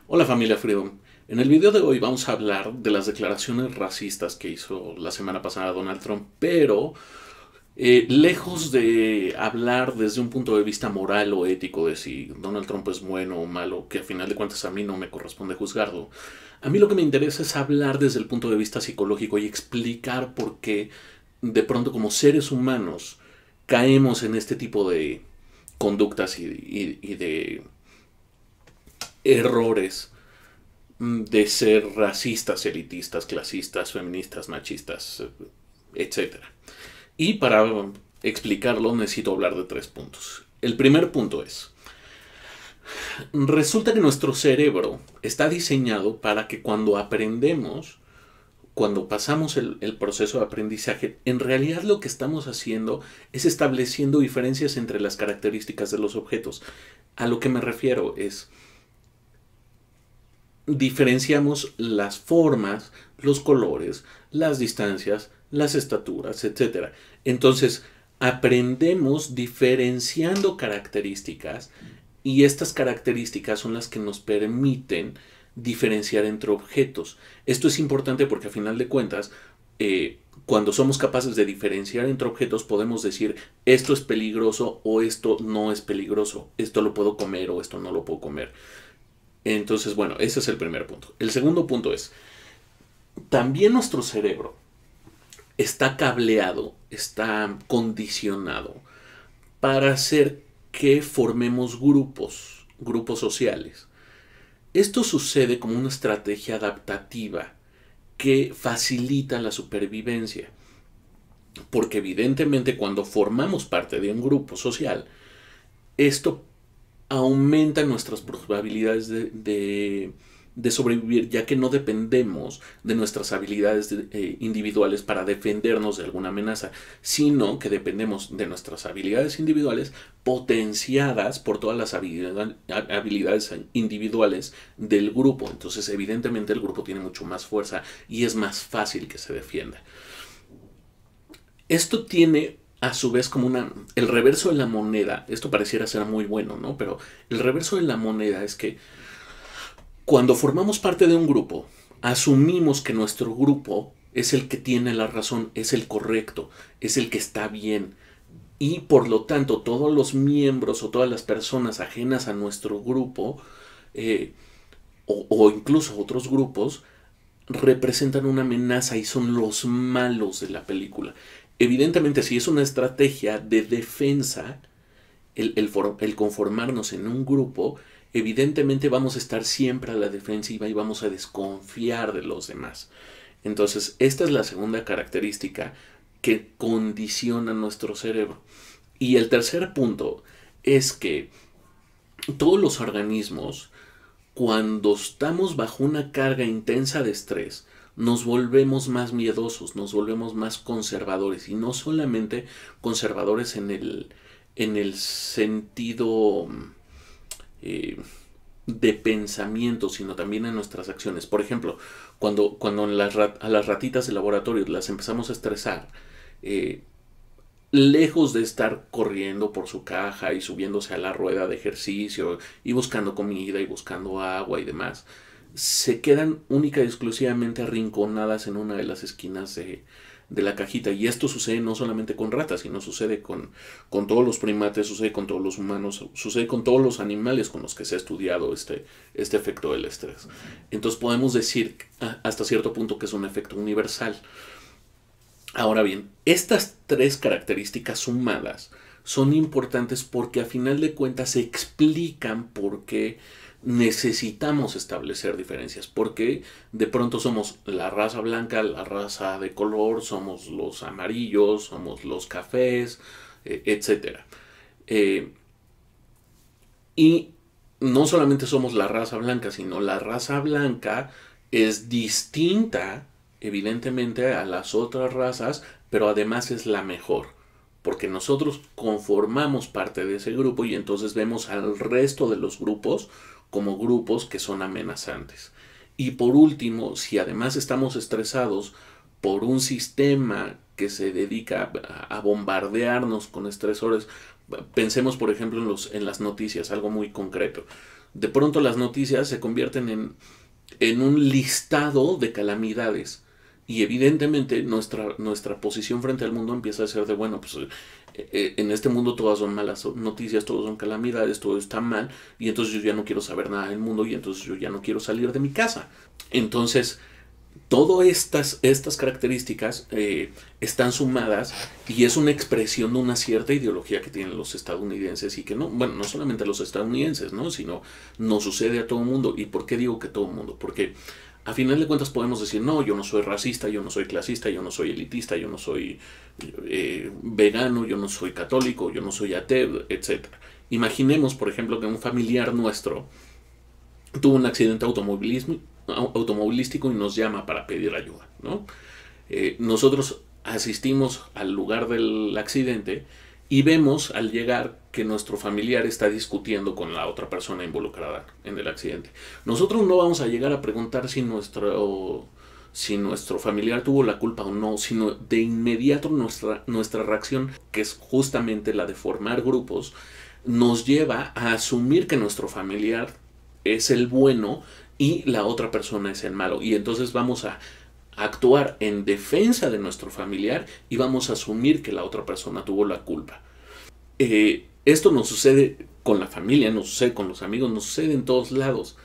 Hola familia Freedom. En el video de hoy vamos a hablar de las declaraciones racistas que hizo la semana pasada Donald Trump, pero lejos de hablar desde un punto de vista moral o ético de si Donald Trump es bueno o malo, que a final de cuentas a mí no me corresponde juzgarlo, a mí lo que me interesa es hablar desde el punto de vista psicológico y explicar por qué de pronto como seres humanos caemos en este tipo de conductas y de errores de ser racistas, elitistas, clasistas, feministas, machistas, etcétera. Y para explicarlo necesito hablar de 3 puntos. El primer punto es, resulta que nuestro cerebro está diseñado para que cuando aprendemos, cuando pasamos el proceso de aprendizaje, en realidad lo que estamos haciendo es estableciendo diferencias entre las características de los objetos. A lo que me refiero es, diferenciamos las formas, los colores, las distancias, las estaturas, etcétera. Entonces, aprendemos diferenciando características y estas características son las que nos permiten diferenciar entre objetos. Esto es importante porque a final de cuentas, cuando somos capaces de diferenciar entre objetos, podemos decir esto es peligroso o esto no es peligroso, esto lo puedo comer o esto no lo puedo comer. Entonces, bueno, ese es el primer punto. El segundo punto es, también nuestro cerebro está cableado, está condicionado para hacer que formemos grupos sociales. Esto sucede como una estrategia adaptativa que facilita la supervivencia, porque evidentemente cuando formamos parte de un grupo social, esto aumenta nuestras probabilidades de sobrevivir, ya que no dependemos de nuestras habilidades individuales para defendernos de alguna amenaza, sino que dependemos de nuestras habilidades individuales potenciadas por todas las habilidades individuales del grupo. Entonces, evidentemente, el grupo tiene mucho más fuerza y es más fácil que se defienda. Esto tiene a su vez como el reverso de la moneda. Esto pareciera ser muy bueno, ¿no? Pero el reverso de la moneda es que cuando formamos parte de un grupo, asumimos que nuestro grupo es el que tiene la razón, es el correcto, es el que está bien. Y por lo tanto, todos los miembros o todas las personas ajenas a nuestro grupo, eh, o incluso otros grupos, representan una amenaza y son los malos de la película. Evidentemente, si es una estrategia de defensa, el conformarnos en un grupo, evidentemente vamos a estar siempre a la defensiva y vamos a desconfiar de los demás. Entonces, esta es la segunda característica que condiciona nuestro cerebro. Y el tercer punto es que todos los organismos, cuando estamos bajo una carga intensa de estrés, nos volvemos más miedosos, nos volvemos más conservadores, y no solamente conservadores en el sentido eh, de pensamiento, sino también en nuestras acciones. Por ejemplo, cuando a las ratitas de laboratorio las empezamos a estresar, eh, lejos de estar corriendo por su caja y subiéndose a la rueda de ejercicio y buscando comida y buscando agua y demás, se quedan única y exclusivamente arrinconadas en una de las esquinas de la cajita. Y esto sucede no solamente con ratas, sino sucede con todos los primates, sucede con todos los humanos, sucede con todos los animales con los que se ha estudiado este efecto del estrés. Entonces podemos decir hasta cierto punto que es un efecto universal. Ahora bien, estas 3 características sumadas son importantes porque a final de cuentas explican por qué necesitamos establecer diferencias. Porque de pronto somos la raza blanca, la raza de color, somos los amarillos, somos los cafés, etcétera. Y no solamente somos la raza blanca, sino la raza blanca es distinta, evidentemente, a las otras razas, pero además es la mejor, porque nosotros conformamos parte de ese grupo y entonces vemos al resto de los grupos como grupos que son amenazantes. Y por último, si además estamos estresados por un sistema que se dedica a bombardearnos con estresores Pensemos, por ejemplo, en las noticias, algo muy concreto. De pronto las noticias se convierten en un listado de calamidades. Y evidentemente nuestra posición frente al mundo empieza a ser de, bueno, pues en este mundo todas son malas noticias, todas son calamidades, todo está mal, y entonces yo ya no quiero saber nada del mundo, y entonces yo ya no quiero salir de mi casa. Entonces, todas estas características están sumadas y es una expresión de una cierta ideología que tienen los estadounidenses y que no, bueno, no solamente los estadounidenses, ¿no? Sino nos sucede a todo el mundo. ¿Y por qué digo que todo el mundo? Porque a final de cuentas podemos decir, no, yo no soy racista, yo no soy clasista, yo no soy elitista, yo no soy vegano, yo no soy católico, yo no soy ateo, etc. Imaginemos, por ejemplo, que un familiar nuestro tuvo un accidente automovilístico y nos llama para pedir ayuda, ¿no? Nosotros asistimos al lugar del accidente y vemos al llegar que nuestro familiar está discutiendo con la otra persona involucrada en el accidente. Nosotros no vamos a llegar a preguntar si nuestro familiar tuvo la culpa o no, sino de inmediato nuestra reacción, que es justamente la de formar grupos, nos lleva a asumir que nuestro familiar es el bueno y la otra persona es el malo. Y entonces vamos a actuar en defensa de nuestro familiar y vamos a asumir que la otra persona tuvo la culpa. Esto nos sucede con la familia, nos sucede con los amigos, nos sucede en todos lados.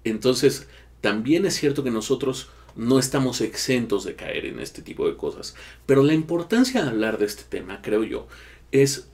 Entonces, también es cierto que nosotros no estamos exentos de caer en este tipo de cosas. Pero la importancia de hablar de este tema, creo yo, es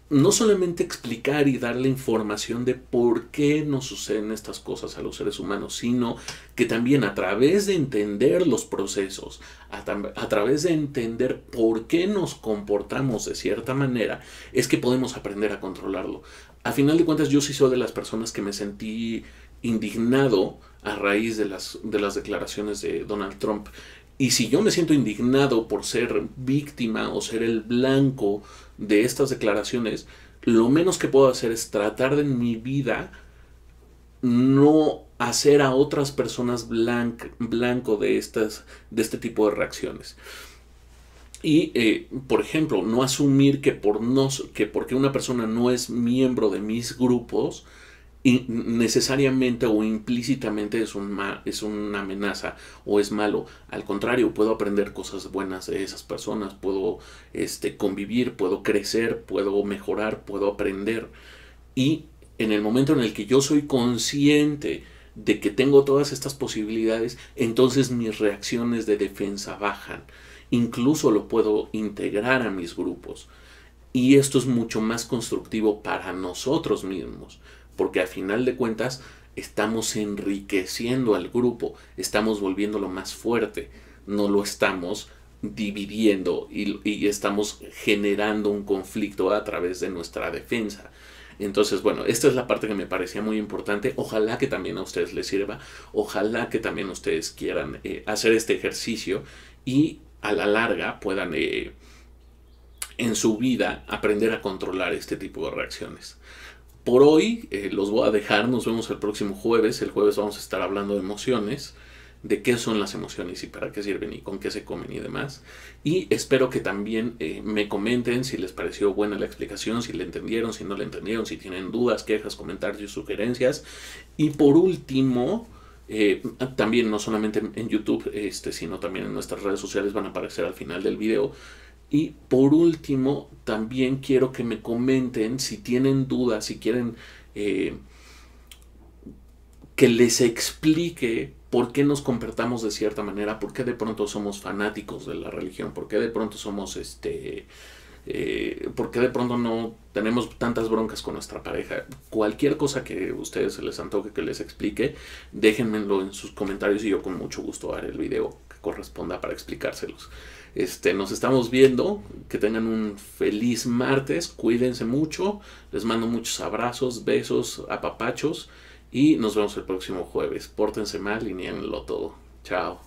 no solamente explicar y darle información de por qué nos suceden estas cosas a los seres humanos, sino que también a través de entender los procesos, a través de entender por qué nos comportamos de cierta manera, es que podemos aprender a controlarlo. A final de cuentas, yo sí soy de las personas que me sentí indignado a raíz de las declaraciones de Donald Trump. Y si yo me siento indignado por ser víctima o ser el blanco de estas declaraciones, lo menos que puedo hacer es tratar de en mi vida no hacer a otras personas blanco de este tipo de reacciones. Y, por ejemplo, no asumir que porque una persona no es miembro de mis grupos, y necesariamente o implícitamente es una amenaza o es malo. Al contrario, puedo aprender cosas buenas de esas personas, puedo convivir, puedo crecer, puedo mejorar, puedo aprender. Y en el momento en el que yo soy consciente de que tengo todas estas posibilidades, entonces mis reacciones de defensa bajan. Incluso lo puedo integrar a mis grupos. Y esto es mucho más constructivo para nosotros mismos, porque a final de cuentas estamos enriqueciendo al grupo, estamos volviéndolo más fuerte, no lo estamos dividiendo y estamos generando un conflicto a través de nuestra defensa. Entonces, bueno, esta es la parte que me parecía muy importante. Ojalá que también a ustedes les sirva, ojalá que también ustedes quieran hacer este ejercicio y a la larga puedan en su vida aprender a controlar este tipo de reacciones. Por hoy los voy a dejar, nos vemos el próximo jueves. El jueves vamos a estar hablando de emociones, de qué son las emociones y para qué sirven y con qué se comen y demás. Y espero que también me comenten si les pareció buena la explicación, si le entendieron, si no le entendieron, si tienen dudas, quejas, comentarios, sugerencias. Y por último, también no solamente en YouTube, sino también en nuestras redes sociales van a aparecer al final del video. Y por último, también quiero que me comenten si tienen dudas, si quieren que les explique por qué nos comportamos de cierta manera, por qué de pronto somos fanáticos de la religión, por qué de pronto somos por qué de pronto no tenemos tantas broncas con nuestra pareja. Cualquier cosa que a ustedes se les antoje que les explique, déjenmelo en sus comentarios y yo con mucho gusto haré el video que corresponda para explicárselos. Nos estamos viendo, que tengan un feliz martes, cuídense mucho, les mando muchos abrazos, besos, apapachos y nos vemos el próximo jueves. Pórtense mal y niéguenlo todo. Chao.